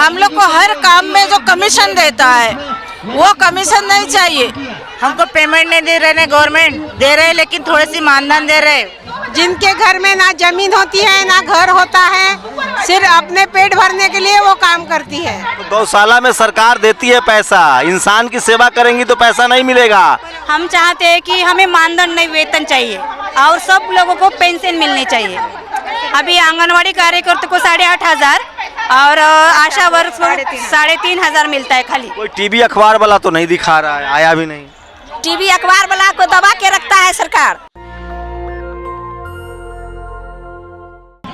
हम लोग को हर काम में जो कमीशन देता है वो कमीशन नहीं चाहिए। हमको पेमेंट नहीं दे रहे, गवर्नमेंट दे रहे लेकिन थोड़ी सी मानधन दे रहे। जिनके घर में ना जमीन होती है ना घर होता है, सिर्फ अपने पेट भरने के लिए वो काम करती है। तो गौशाला में सरकार देती है पैसा, इंसान की सेवा करेंगी तो पैसा नहीं मिलेगा। हम चाहते हैं कि हमें मानधन नहीं, वेतन चाहिए और सब लोगों को पेंशन मिलनी चाहिए। अभी आंगनवाड़ी कार्यकर्ता को 8,500 और आशा वर्क को 3,500 मिलता है खाली। कोई टीवी अखबार वाला तो नहीं दिखा रहा है, आया भी नहीं। टीवी अखबार वाला को दबा के रखता है सरकार।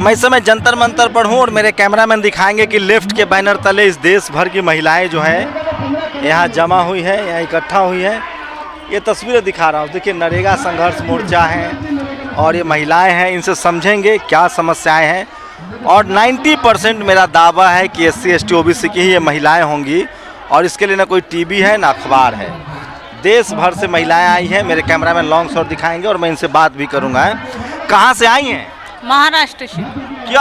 मैं इस समय जंतर मंतर पर हूँ और मेरे कैमरामैन दिखाएंगे कि लेफ्ट के बैनर तले इस देश भर की महिलाएं जो है यहाँ जमा हुई है, यहाँ इकट्ठा हुई है। ये तस्वीरें दिखा रहा हूँ। देखिए, नरेगा संघर्ष मोर्चा है और ये महिलाएं हैं, इनसे समझेंगे क्या समस्याएं हैं। और 90% मेरा दावा है कि SC ST OBC की ही ये महिलाएं होंगी और इसके लिए ना कोई टीवी है ना अखबार है। देश भर से महिलाएं आई हैं। मेरे कैमरामैन लॉन्ग शॉट दिखाएंगे और मैं इनसे बात भी करूँगा। कहाँ से आई हैं? महाराष्ट्र से।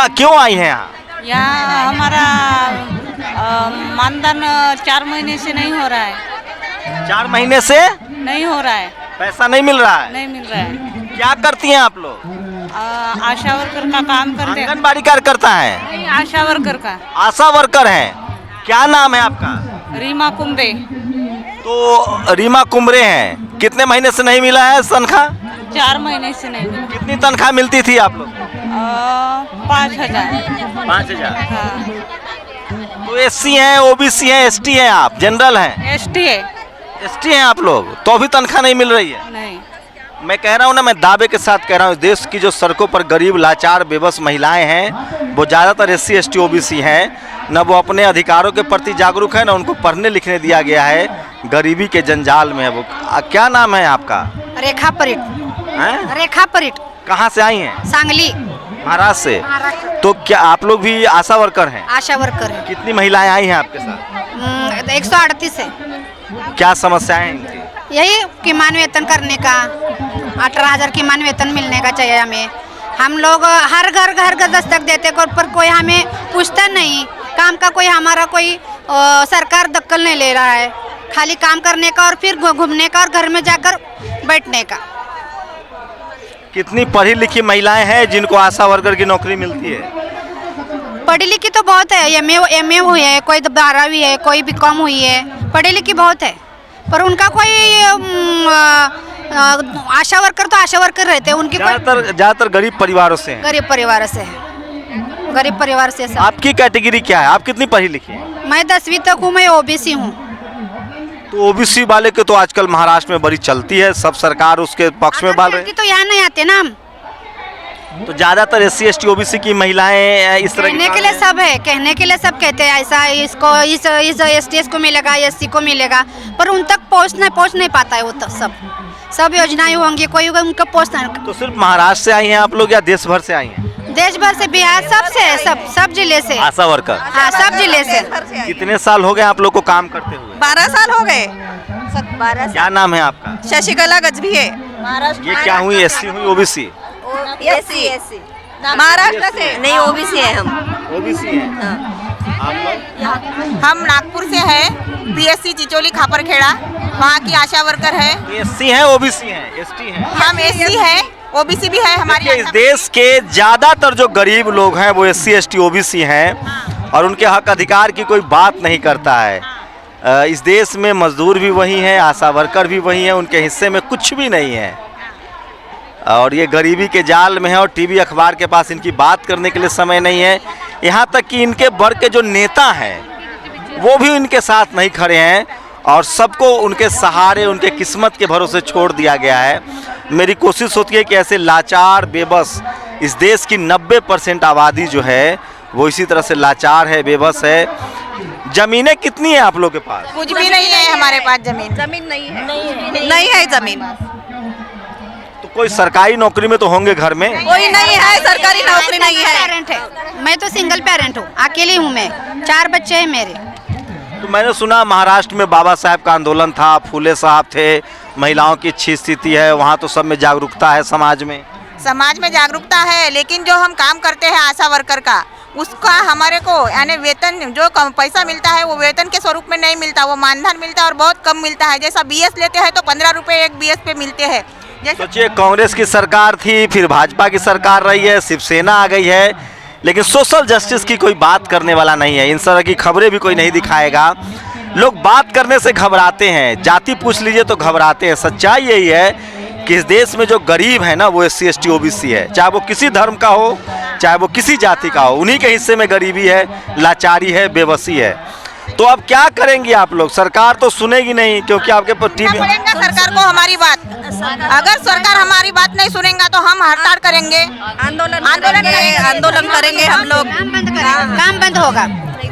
क्यों आई हैं यहाँ? यहाँ हमारा मानधन 4 महीने से नहीं हो रहा है। 4 महीने से नहीं हो रहा है, पैसा नहीं मिल रहा है? नहीं मिल रहा है। क्या करती हैं आप लोग? आशा वर्कर का काम करते हैं। आंगनबाड़ी कार्यकर्ता है? नहीं, आशा वर्कर का। आशा वर्कर हैं। क्या नाम है आपका? रीमा कुंबरे। तो रीमा कुंबरे हैं। कितने महीने से नहीं मिला है तनख्वाह? 4 महीने से नहीं मिला। कितनी तनख्वाह मिलती थी आप लोग? 5,000। 5,000। हाँ। तो SC हैं, OBC हैं, ST हैं, आप जनरल हैं? ST है। ST हैं आप लोग, तो भी तनख्वाह नहीं मिल रही है? नहीं। मैं कह रहा हूँ ना, मैं दावे के साथ कह रहा हूँ, देश की जो सड़कों पर गरीब लाचार बेबस महिलाएं हैं वो ज़्यादातर SC ST OBC हैं। न वो अपने अधिकारों के प्रति जागरूक है, न उनको पढ़ने लिखने दिया गया है। गरीबी के जंजाल में है वो। क्या नाम है आपका? रेखा परिट। हैं? रेखा परिट। कहाँ से आई हैं? सांगली, महाराष्ट्र से। तो क्या आप लोग भी आशा वर्कर हैं? आशा वर्कर है। कितनी महिलाएं आई हैं आपके साथ? 138 है। क्या समस्याएं हैं इनकी? यही किमान वेतन करने का, 18,000 किमान वेतन मिलने का चाहिए हमें। हम लोग हर घर दस्तक देते पर कोई हमें पूछता नहीं। काम का कोई हमारा कोई सरकार दखल नहीं ले रहा है। खाली काम करने का और फिर घूमने का और घर में जाकर बैठने का। कितनी पढ़ी लिखी महिलाएं हैं जिनको आशा वर्कर की नौकरी मिलती है? पढ़ी लिखी तो बहुत है। MA हुई है, कोई 12वीं है, कोई BCom हुई है। पढ़ी लिखी बहुत है पर उनका कोई आशा वर्कर तो आशा वर्कर रहते हैं। उनकी ज़्यादातर गरीब परिवारों से हैं। गरीब परिवार से है। गरीब परिवार से सब। आपकी कैटेगरी क्या है? आप कितनी पढ़ी लिखी हैं? मैं 10वीं तक हूँ। मैं OBC हूँ। तो OBC वाले के तो आजकल महाराष्ट्र में बड़ी चलती है, सब सरकार उसके पक्ष में बोल रही है। तो यहाँ नहीं आते ना हम। तो ज्यादातर SC ST OBC की महिलाएं इस तरह कहने के लिए सब है, कहने के लिए सब कहते हैं ऐसा इसको इस STS को मिलेगा, SC को मिलेगा, पर उन तक पहुँच नहीं पाता है। वो तो सब योजनाएं होंगी, कोई उनका पहुँच नहीं। तो सिर्फ महाराष्ट्र से आई हैं आप लोग या देश भर से आई हैं? देश भर से, बिहार, सबसे सब जिले से। आशा वर्कर? हाँ, सब जिले से। कितने साल हो गए आप लोग को काम करते हुए? 12 साल हो गए। 12 क्या नाम है आपका? शशिकला गजभी है। ये क्या हुई, SC हुई OBC? SC महाराष्ट्र से। नहीं, OBC है हम। OBC है। आप लोग? हम नागपुर से हैं। PSC चिचोली खापरखेड़ा, वहाँ की आशा वर्कर है। SC है, OBC है, ST है? हम SC है, OBC भी है हमारी। इस देश के ज्यादातर जो गरीब लोग हैं वो SC ST OBC हैं और उनके हक अधिकार की कोई बात नहीं करता है। इस देश में मजदूर भी वही हैं, आशा वर्कर भी वही हैं, उनके हिस्से में कुछ भी नहीं है और ये गरीबी के जाल में है और टीवी अखबार के पास इनकी बात करने के लिए समय नहीं है। यहाँ तक कि इनके वर्ग के जो नेता हैं वो भी इनके साथ नहीं खड़े हैं और सबको उनके सहारे, उनके किस्मत के भरोसे छोड़ दिया गया है। मेरी कोशिश होती है कि ऐसे लाचार बेबस, इस देश की 90% आबादी जो है वो इसी तरह से लाचार है, बेबस है। जमीनें कितनी है आप लोग के पास? कुछ भी नहीं है हमारे पास। जमीन नहीं है। नहीं है जमीन। तो कोई सरकारी नौकरी में तो होंगे घर में? कोई नहीं है, सरकारी नौकरी नहीं है। पेरेंट है। मैं तो सिंगल पेरेंट हूँ, अकेली हूँ मैं। 4 बच्चे हैं मेरे। तो मैंने सुना महाराष्ट्र में बाबा साहब का आंदोलन था, फूले साहब थे, महिलाओं की अच्छी स्थिति है, वहाँ तो सब में जागरूकता है समाज में। समाज में जागरूकता है, लेकिन जो हम काम करते हैं आशा वर्कर का उसका हमारे को यानी वेतन जो कम पैसा मिलता है वो वेतन के स्वरूप में नहीं मिलता, वो मानधन मिलता है और बहुत कम मिलता है। जैसा BS लेते हैं तो 15 रुपये एक BS पे मिलते हैं। जैसे सोचिए कांग्रेस की सरकार थी, फिर भाजपा की सरकार रही है, शिवसेना आ गई है, लेकिन सोशल जस्टिस की कोई बात करने वाला नहीं है। इन तरह की खबरें भी कोई नहीं दिखाएगा। लोग बात करने से घबराते हैं, जाति पूछ लीजिए तो घबराते हैं। सच्चाई यही है कि इस देश में जो गरीब है ना वो SC ST OBC है, चाहे वो किसी धर्म का हो, चाहे वो किसी जाति का हो, उन्हीं के हिस्से में गरीबी है, लाचारी है, बेबसी है। तो अब क्या करेंगी आप लोग? सरकार तो सुनेगी नहीं, क्योंकि आपके टीवी पड़ेगा सरकार को हमारी बात। अगर सरकार हमारी बात नहीं सुनेगा तो हम हड़ताल करेंगे, आंदोलन करेंगे हम लोग। काम बंद होगा।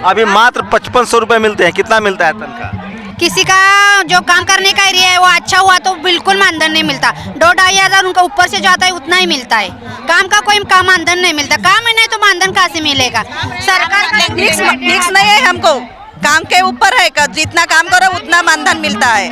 अभी मात्र 5500 रुपये मिलते हैं। कितना मिलता है तनख्वाह? किसी का जो काम करने का एरिया है वो अच्छा हुआ तो बिल्कुल मानधन नहीं मिलता। 2-2.5 हज़ार उनका ऊपर से जाता है, उतना ही मिलता है। काम का कोई काम मानधन नहीं मिलता। काम ही नहीं तो मानधन कहाँ से मिलेगा? सरकार का फिक्स नहीं है, हमको काम के ऊपर है, जितना काम करो उतना मानधन मिलता है।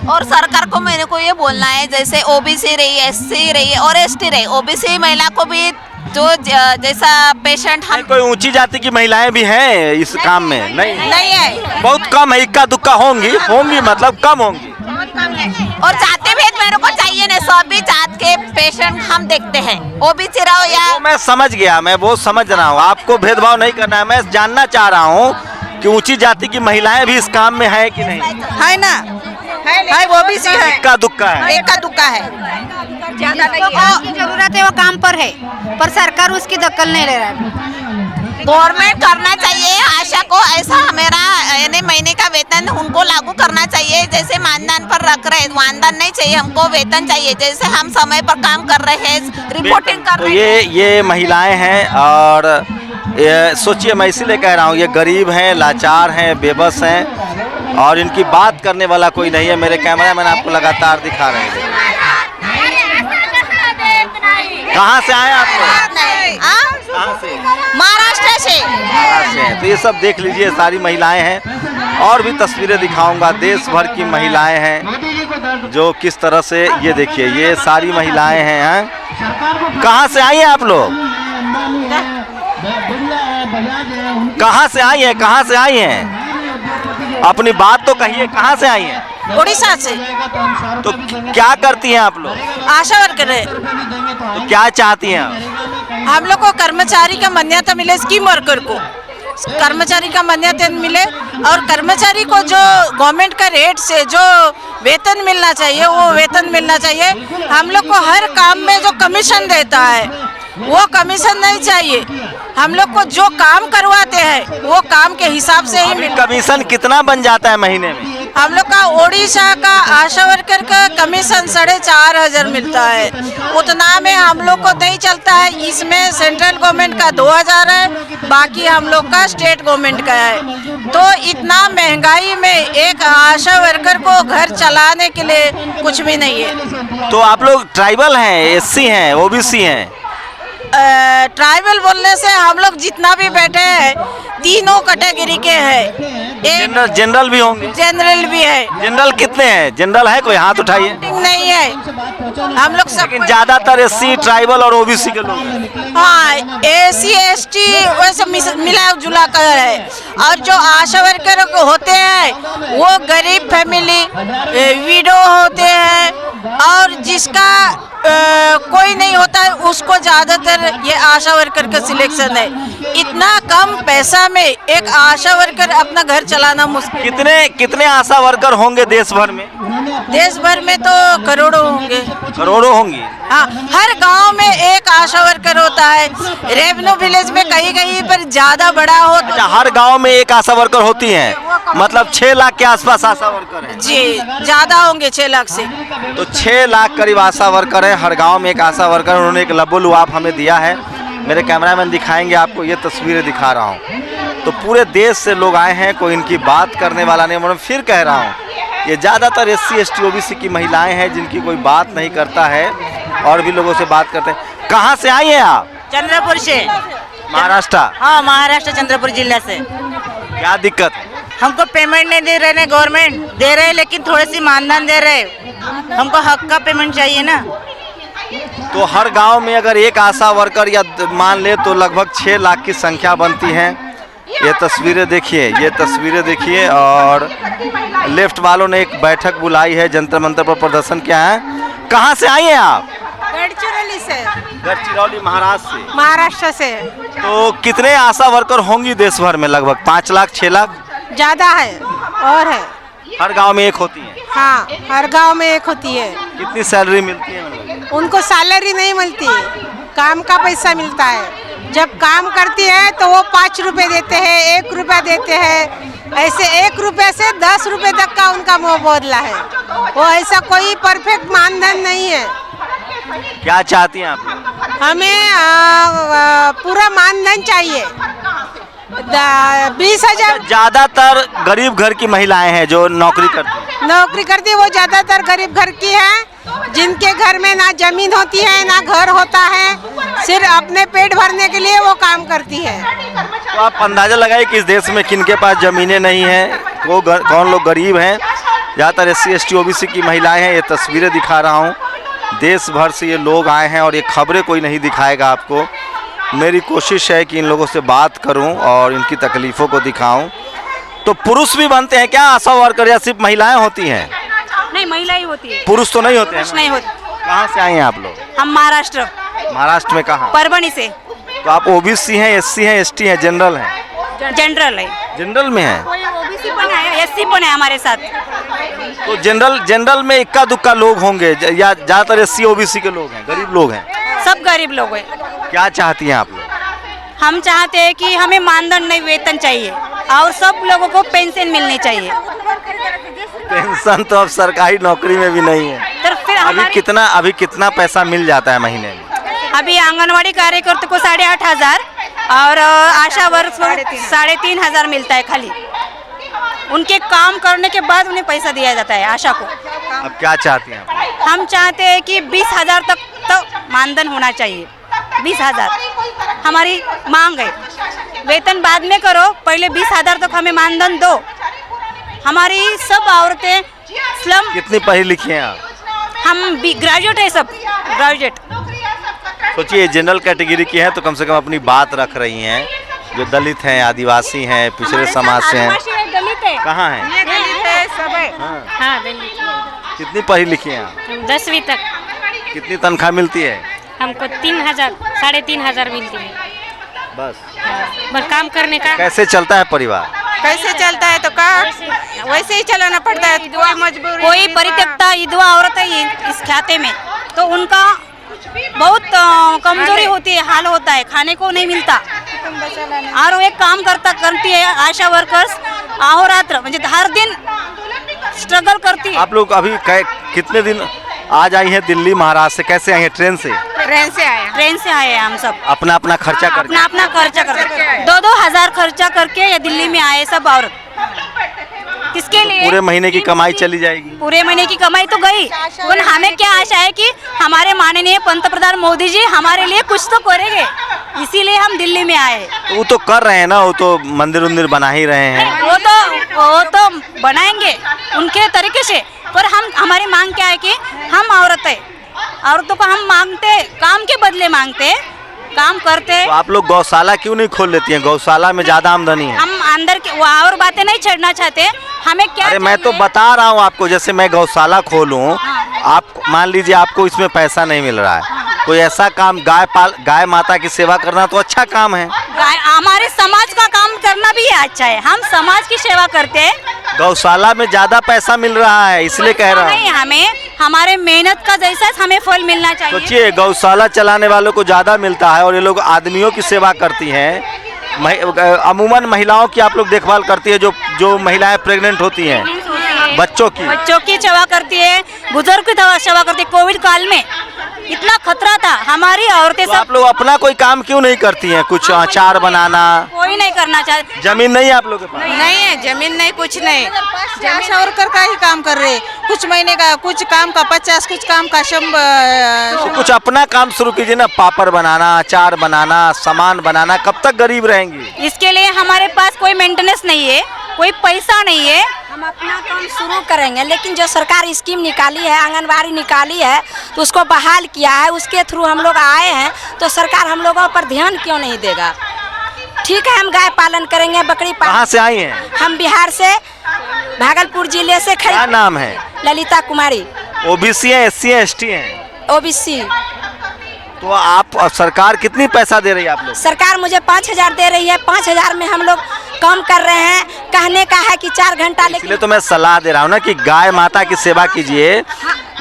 और सरकार को मेरे को ये बोलना है, जैसे OBC रही, SC रही और ST रही, OBC महिला को भी जो जैसा पेशेंट हम कोई ऊंची जाति की महिलाएं भी हैं इस काम में? नहीं है, बहुत कम है, इक्का दुक्का होंगी मतलब कम होंगी। और जाति भेद मेरे को चाहिए नहीं, सभी जात के पेशेंट हम देखते हैं, OBC रहो या वो मैं समझ गया, मैं वो समझ रहा हूँ। आपको भेदभाव नहीं करना है। मैं जानना चाह रहा हूँ कि ऊंची जाति की महिलाएं भी इस काम में है कि नहीं? है ना, है OBC है, इक्का दुक्का है। एका दुक्का है। जिसकी जरूरत है वो काम पर है, पर सरकार उसकी दखल नहीं ले रहा है। गवर्नमेंट करना चाहिए आशा को ऐसा, मेरा यानी महीने का वेतन उनको लागू करना चाहिए। जैसे मानधन पर रख रहे, मानधन नहीं चाहिए हमको, वेतन चाहिए। जैसे हम समय पर काम कर रहे हैं, रिपोर्टिंग कर तो रहे हैं। ये महिलाएं हैं, और सोचिए मैं इसीलिए कह रहा हूँ, ये गरीब हैं, लाचार हैं, बेबस हैं, और इनकी बात करने वाला कोई नहीं है। मेरे कैमरामैन आपको लगातार दिखा रहे हैं। कहाँ से आए आप लोग? कहाँ से? महाराष्ट्र से। महाराष्ट्र से हैं। तो ये सब देख लीजिए, सारी महिलाएं हैं, और भी तस्वीरें दिखाऊंगा। देश भर की महिलाएं हैं जो किस तरह से, ये देखिए, ये सारी महिलाएं हैं। कहाँ से आई हैं आप लोग? कहाँ से आई हैं? कहाँ से आई हैं? अपनी बात तो कहिए, कहाँ से आई हैं? उड़ीसा से। तो क्या करती हैं आप लोग? आशा वर्कर है। तो क्या चाहती हैं आप? हम लोग को कर्मचारी का मान्यता मिले, स्कीम वर्कर को कर्मचारी का मान्यता मिले, और कर्मचारी को जो गवर्नमेंट का रेट से जो वेतन मिलना चाहिए वो वेतन मिलना चाहिए। हम लोग को हर काम में जो कमीशन देता है वो कमीशन नहीं चाहिए। हम लोग को जो काम करवाते हैं वो काम के हिसाब से ही मिलता। कमीशन कितना बन जाता है महीने में? हम लोग का ओडिशा का आशा वर्कर का कमीशन 4,500 मिलता है। उतना में हम लोग को नहीं चलता है। इसमें सेंट्रल गवर्नमेंट का 2,000 है, बाकी हम लोग का स्टेट गवर्नमेंट का है। तो इतना महंगाई में एक आशा वर्कर को घर चलाने के लिए कुछ भी नहीं है। तो आप लोग ट्राइबल हैं, SC हैं, OBC हैं? ट्राइबल बोलने से हम लोग जितना भी बैठे हैं तीनों कैटेगरी के हैं। जनरल भी होंगे? जनरल भी है। जनरल कितने हैं? जनरल है कोई? हाथ उठाइए। नहीं है, हम लोग सब। लेकिन ज्यादातर SC, ट्राइबल और OBC के लोग हैं। हाँ, SC ST वैसे मिला जुला कर है। और जो आशा वर्कर होते हैं वो गरीब फैमिली, विडो होते हैं, और जिसका कोई नहीं होता है उसको ज़्यादातर ये आशा वर्कर का सिलेक्शन है। इतना कम पैसा में एक आशा वर्कर अपना घर चलाना मुश्किल। कितने आशा वर्कर होंगे देश भर में? देश भर में तो करोड़ों होंगे। करोड़ों होंगी? हाँ, हर गांव में एक आशा वर्कर होता है। रेवेन्यू विलेज में कहीं कहीं पर ज़्यादा बड़ा होता है। अच्छा, हर गांव में एक आशा वर्कर होती हैं, मतलब 6 लाख के आसपास आशा वर्कर हैं। जी, ज़्यादा होंगे 6 लाख से। तो 6 लाख करीब आशा वर्कर हैं, हर गांव में एक आशा वर्कर। उन्होंने एक लबोलुआब हमें दिया है। मेरे कैमरामैन दिखाएंगे आपको, ये तस्वीरें दिखा रहा हूँ। तो पूरे देश से लोग आए हैं, कोई इनकी बात करने वाला नहीं। मैं फिर कह रहा हूँ, ये ज़्यादातर SC ST OBC की महिलाएं हैं जिनकी कोई बात नहीं करता है, और भी लोगों से बात करते हैं। कहाँ से आई हैं आप? चंद्रपुर से। महाराष्ट्र? हाँ, महाराष्ट्र चंद्रपुर जिला से। क्या दिक्कत है? हमको पेमेंट नहीं दे रहे, गवर्नमेंट दे रहे लेकिन थोड़ी सी मानधन दे रहे। हमको हक का पेमेंट चाहिए ना। तो हर गांव में अगर एक आशा वर्कर या मान ले तो लगभग 6 लाख की संख्या बनती है। ये तस्वीरें देखिए और लेफ्ट वालों ने एक बैठक बुलाई है, जंतर मंतर पर प्रदर्शन किया है। कहाँ से आई हैं आप? गढ़चिरौली से। गढ़चिरौली महाराष्ट्र से। महाराष्ट्र से तो कितने आशा वर्कर होंगी देश भर में? लगभग 5 लाख 6 लाख ज़्यादा है और है। हर गांव में एक होती है। हाँ, हर गांव में एक होती है। कितनी सैलरी मिलती है उनको? उनको सैलरी नहीं मिलती, काम का पैसा मिलता है। जब काम करती है तो वो 5 रुपए देते हैं, 1 रुपया देते हैं। ऐसे 1 रुपये से 10 रुपये तक का उनका मुँह बोदला है। वो ऐसा कोई परफेक्ट मानधन नहीं है। क्या चाहती हैं आप? हमें पूरा मानधन चाहिए। 20,000 ज्यादातर गरीब घर की महिलाएं हैं जो नौकरी करती हैं। वो ज्यादातर गरीब घर की है, जिनके घर में ना जमीन होती है ना घर होता है, सिर्फ अपने पेट भरने के लिए वो काम करती है। तो आप अंदाजा लगाइए कि इस देश में किनके पास जमीनें नहीं हैं, कौन लोग गरीब हैं। ज़्यादातर SC ST OBC की महिलाएं हैं। ये तस्वीरें दिखा रहा हूँ, देश भर से ये लोग आए हैं और ये खबरें कोई नहीं दिखाएगा आपको। मेरी कोशिश है कि इन लोगों से बात करूं और इनकी तकलीफ़ों को दिखाऊं। तो पुरुष भी बनते हैं क्या आशा वर्कर या सिर्फ महिलाएं होती हैं? नहीं, महिला ही होती है, पुरुष तो नहीं होते हैं? नहीं होती। कहाँ से आए हैं आप लोग? हम महाराष्ट्र महाराष्ट्र में कहाँ? परभणी से। तो आप OBC हैं, SC हैं, ST हैं, जनरल हैं? जनरल है। जनरल में हैं? कोई OBC पण है, SC पण है हमारे साथ। तो जनरल में इक्का दुक्का लोग होंगे या ज़्यादातर SC OBC के लोग हैं, गरीब लोग हैं? सब गरीब लोग हैं। क्या चाहती हैं आप लोग? हम चाहते हैं कि हमें मानधन नहीं, वेतन चाहिए और सब लोगों को पेंशन मिलनी चाहिए। पेंशन तो अब सरकारी नौकरी में भी नहीं है। तो फिर अभी कितना पैसा मिल जाता है महीने में? अभी आंगनवाड़ी कार्यकर्ता को 8,500 और आशा वर्क को 3,500 मिलता है खाली। उनके काम करने के बाद उन्हें पैसा दिया जाता है आशा को। अब क्या चाहती हैं आप? हम चाहते हैं कि 20,000 तक तो मानधन होना चाहिए। 20,000 हमारी मांग है। वेतन बाद में करो, पहले 20,000 तक हमें मानधन दो। हमारी सब औरतें स्लम। कितनी पढ़ी लिखी हैं आप? हम ग्रेजुएट है, सब ग्रेजुएट। सोचिए जनरल कैटेगरी की हैं तो कम से कम अपनी बात रख रही हैं। जो दलित हैं, आदिवासी हैं, पिछड़े समाज से हैं। दलित है। कहाँ हैं? ये दलित है सब है। हाँ, दलित। कितनी पढ़ी लिखी हैं आप? 10वीं तक। कितनी तनख्वाह मिलती है? हमको 3,000 3,500 मिलती है बस काम करने का। कैसे चलता है परिवार? कैसे चलता है तो का वैसे ही चलाना पड़ता है। कोई मजबूरी, कोई परित्यक्ता विधवा औरत है इस खाते में, तो उनका बहुत कमजोरी होती है, हाल होता है, खाने को नहीं मिलता। और वो एक काम करती है आशा वर्कर्स अहोरात्र, मतलब हर दिन स्ट्रगल करती है। आप लोग अभी कितने दिन आज आई हैं दिल्ली महाराष्ट्र से? कैसे आई हैं? ट्रेन से? ट्रेन से आए हैं हम सब। अपना खर्चा करके? अपना खर्चा करके 2-2 हज़ार खर्चा करके ये दिल्ली में आए सब औरत। किसके लिए? पूरे महीने की कमाई चली जाएगी। पूरे महीने की कमाई तो गई, लेकिन हमें क्या आशा है कि हमारे माननीय पंतप्रधान मोदी जी हमारे लिए कुछ तो करेंगे, इसीलिए हम दिल्ली में आए। वो तो कर रहे हैं ना, वो तो मंदिर बना ही रहे हैं। वो तो बनाएंगे उनके तरीके से, पर हमारी मांग क्या है कि हम औरतों को हम मांगते, काम के बदले मांगते, काम करते। तो आप लोग गौशाला क्यों नहीं खोल लेती हैं? गौशाला में ज्यादा आमदनी है। हम अंदर के और बातें नहीं छेड़ना चाहते, हमें क्या अरे मैं तो बता रहा हूँ आपको, जैसे मैं गौशाला खोलूँ, आप मान लीजिए आपको इसमें पैसा नहीं मिल रहा है, कोई ऐसा काम गाय माता की सेवा करना तो अच्छा काम है। हमारे समाज का काम करना भी अच्छा है, हम समाज की सेवा करते हैं। गौशाला में ज्यादा पैसा मिल रहा है, इसलिए कह रहा हूँ। हमें हमारे मेहनत का जैसा हमें फल मिलना चाहिए। सोचिए गौशाला चलाने वालों को ज्यादा मिलता है और ये लोग आदमियों की सेवा करती हैं। अमूमन महिलाओं की आप लोग देखभाल करती है, जो महिलाएं प्रेग्नेंट होती हैं, बच्चों की सेवा करती है, बुजुर्ग की सेवा करती है। कोविड काल में इतना खतरा था, हमारी औरतें सब। आप लोग अपना कोई काम क्यों नहीं करती हैं? कुछ अचार बनाना कोई नहीं करना चाहते। जमीन नहीं है आप लोग के पास? नहीं है जमीन, नहीं कुछ नहीं। आशा वर्कर का ही काम कर रहे, कुछ महीने का, कुछ काम का 50, कुछ काम का 100। तो कुछ अपना काम शुरू कीजिए ना, पापड़ बनाना, अचार बनाना, सामान बनाना। कब तक गरीब रहेंगी? इसके लिए हमारे पास कोई मेंटेनेंस नहीं है, कोई पैसा नहीं है, अपना काम शुरू करेंगे, लेकिन जो सरकार स्कीम निकाली है, आंगनबाड़ी निकाली है, तो उसको बहाल किया है, उसके थ्रू हम लोग आए हैं, तो सरकार हम लोगों पर ध्यान क्यों नहीं देगा? ठीक है, हम गाय पालन करेंगे, बकरी पालन। कहाँ से आई हैं? हम बिहार से, भागलपुर जिले से। क्या नाम है? ललिता कुमारी। ओबीसी हैं, एससी हैं, एसटी हैं? ओबीसी। तो आप सरकार कितनी पैसा दे रही है आप लोग? सरकार मुझे 5000 दे रही है। 5000 में हम लोग काम कर रहे हैं। कहने का है कि 4 घंटा, लेकिन इसलिए तो मैं सलाह दे रहा हूँ ना कि गाय माता की सेवा कीजिए,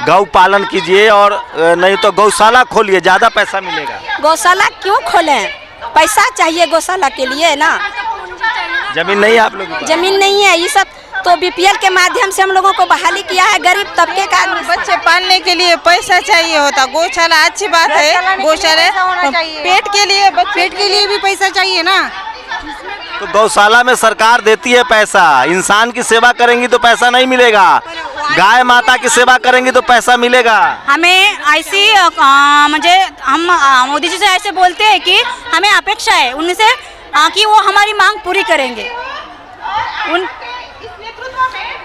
गौ पालन कीजिए, और नहीं तो गौशाला खोलिए, ज़्यादा पैसा मिलेगा। गौशाला क्यों खोलें? पैसा चाहिए गौशाला के लिए ना। जमीन नहीं है आप लोगों की? जमीन नहीं है। ये सब तो बीपीएल के माध्यम से हम लोगों को बहाली किया है। गरीब तबके का बच्चे पालने के लिए पैसा चाहिए होता। गौशाला अच्छी बात है, गौशाला पेट के लिए भी पैसा चाहिए ना। तो गौशाला में सरकार देती है पैसा, इंसान की सेवा करेंगी तो पैसा नहीं मिलेगा, गाय माता की सेवा करेंगी तो पैसा मिलेगा। हमें ऐसी मुझे हम मोदी जी से ऐसे बोलते हैं कि हमें अपेक्षा है उनसे कि वो हमारी मांग पूरी करेंगे।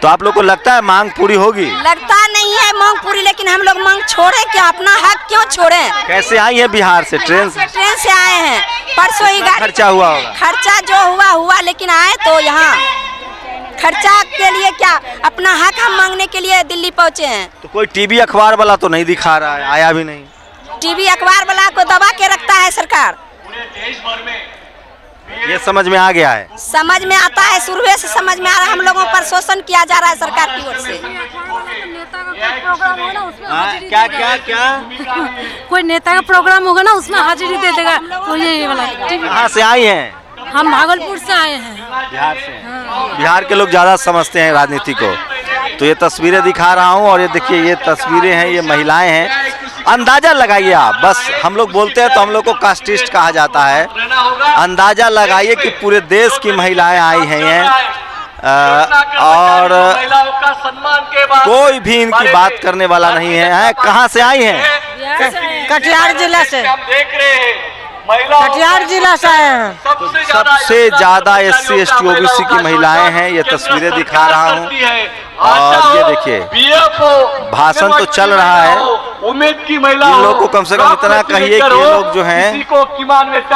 तो आप लोग को लगता है मांग पूरी होगी? लगता नहीं है मांग पूरी, लेकिन हम लोग मांग छोड़े क्या? अपना हक क्यों छोड़े? कैसे आई है? बिहार से? ट्रेन से? ट्रेन से आए हैं। परसों ही गाड़ी खर्चा हुआ होगा? खर्चा जो हुआ, लेकिन आए तो यहाँ खर्चा के लिए क्या, अपना हक हम मांगने के लिए दिल्ली पहुँचे हैं। तो कोई टीवी अखबार वाला तो नहीं दिखा रहा है, आया भी नहीं? टीवी अखबार वाला को दबा के रखता है सरकार। ये समझ में आ गया है? समझ में आता है, शुरू से समझ में आ रहा है। हम लोगों पर शोषण किया जा रहा है सरकार की ओर से। क्या क्या क्या? कोई नेता का प्रोग्राम होगा ना, उसमें हाजिरी दे देगा। तो ये वाला कहाँ से आई हैं? हम भागलपुर से आए हैं। बिहार से? बिहार के लोग ज़्यादा समझते हैं राजनीति को। तो ये तस्वीरें दिखा रहा हूँ, और ये देखिए, ये तस्वीरें हैं, ये महिलाएं हैं। अंदाजा लगाइए आप, बस हम लोग बोलते हैं तो हम लोग को कास्टिस्ट कहा जाता है। अंदाजा लगाइए कि पूरे देश की महिलाएं आई हैं, और कोई भी इनकी बात करने वाला नहीं है। कहाँ से आई हैं? कटिहार जिला से। कटिहार जिला से आए हैं। तो सबसे ज्यादा SC ST OBC की महिलाएं हैं। ये तस्वीरें दिखा रहा हूँ, और ये देखिए, भाषण तो चल रहा है। उम्मीद की महिला इन लोग को कम से कम इतना कहिए कि ये लोग जो हैं,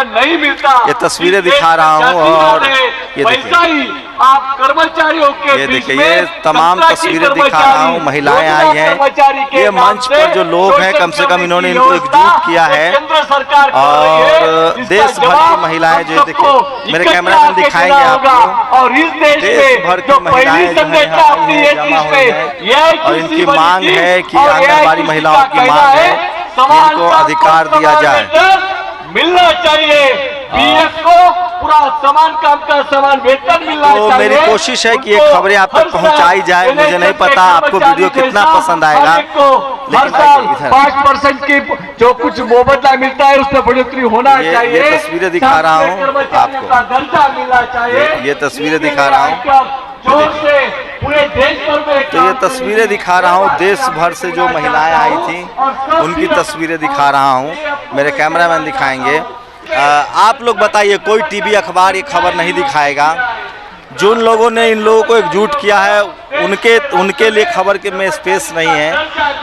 नहीं मिलता। ये तस्वीरें दिखा रहा हूँ, और ये देखिए, आप कर्मचारियों के ये देखिए, ये तमाम तस्वीरें दिखा रहा हूँ। महिलाएं आई हैं। ये मंच पर जो लोग हैं, कम से कम इन्होंने इनको एकजुट किया है, और देश भर की महिलाएं जो देखिए, मेरे कैमरामैन दिखाएंगे आपको, और इस देश भर की महिलाएं जो है यहाँ आई हैं, जमा हुई हैं, और इनकी मांग है कि आंगनबाड़ी महिलाओं की मांग है कि इनको अधिकार दिया जाए। मिलना चाहिए बीएफ को पूरा समान काम का समान वेतन मिलना तो चाहिए। मेरी कोशिश है कि ये खबरें आप तक पहुंचाई जाए। मुझे नहीं पता आपको वीडियो कितना पसंद आएगा, हर साल 5% की जो कुछ मुआवजा मिलता है उसमें बढ़ोतरी होना चाहिए। ये तस्वीरें दिखा रहा हूँ आपको, दर्जा मिलना चाहिए। ये तस्वीरें दिखा रहा हूँ, पूरे देश भर में तो ये तस्वीरें दिखा रहा हूँ। देश भर से जो महिलाएं आई थी उनकी तस्वीरें दिखा रहा हूँ। मेरे कैमरामैन दिखाएंगे। आप लोग बताइए, कोई टीवी अखबार ये खबर नहीं दिखाएगा। जिन लोगों ने इन लोगों को एकजुट किया है, उनके लिए खबर के में स्पेस नहीं है।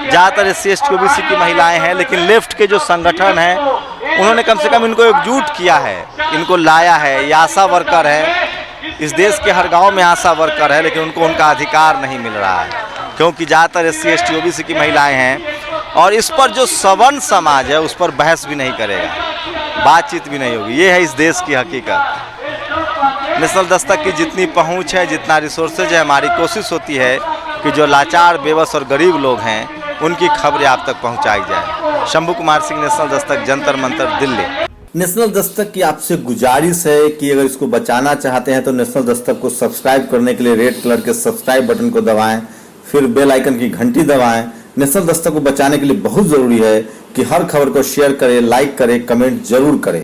ज़्यादातर SC ST OBC की महिलाएं हैं, लेकिन लेफ्ट के जो संगठन हैं उन्होंने कम से कम इनको एकजुट किया है, इनको लाया है। ये आशा वर्कर है, इस देश के हर गांव में आशा वर्कर है, लेकिन उनको उनका अधिकार नहीं मिल रहा है, क्योंकि ज़्यादातर SC ST OBC की महिलाएं हैं। और इस पर जो सवर्ण समाज है उस पर बहस भी नहीं करेगा, बातचीत भी नहीं होगी। ये है इस देश की हकीकत। नेशनल दस्तक की जितनी पहुंच है, जितना रिसोर्सेज है, हमारी कोशिश होती है कि जो लाचार, बेबस और गरीब लोग हैं उनकी खबरें आप तक पहुंचाई जाए। शंभू कुमार सिंह, नेशनल दस्तक, जंतर मंतर, दिल्ली। नेशनल दस्तक की आपसे गुजारिश है कि अगर इसको बचाना चाहते हैं तो नेशनल दस्तक को सब्सक्राइब करने के लिए रेड कलर के सब्सक्राइब बटन को दबाएं, फिर बेल आइकन की घंटी दबाएं। नेशनल दस्तक को बचाने के लिए बहुत जरूरी है कि हर खबर को शेयर करें, लाइक करें, कमेंट जरूर करें।